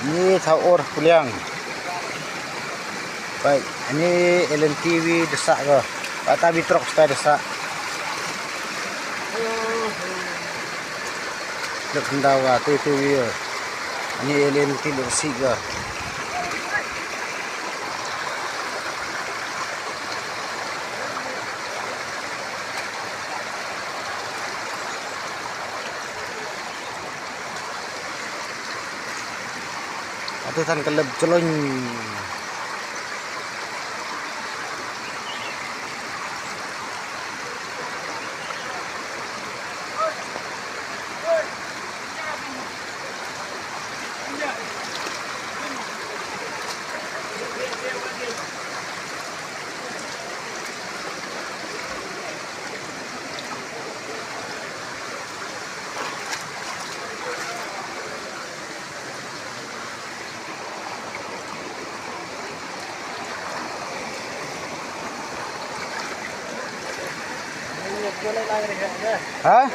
Ini Taur Puliang. Baik, ini LNTV desak ke? Tak tahu truk stay desak. Lek kendawa tu ya. Ini LNTV bersih ke? Atau tan keleb celon. Hah?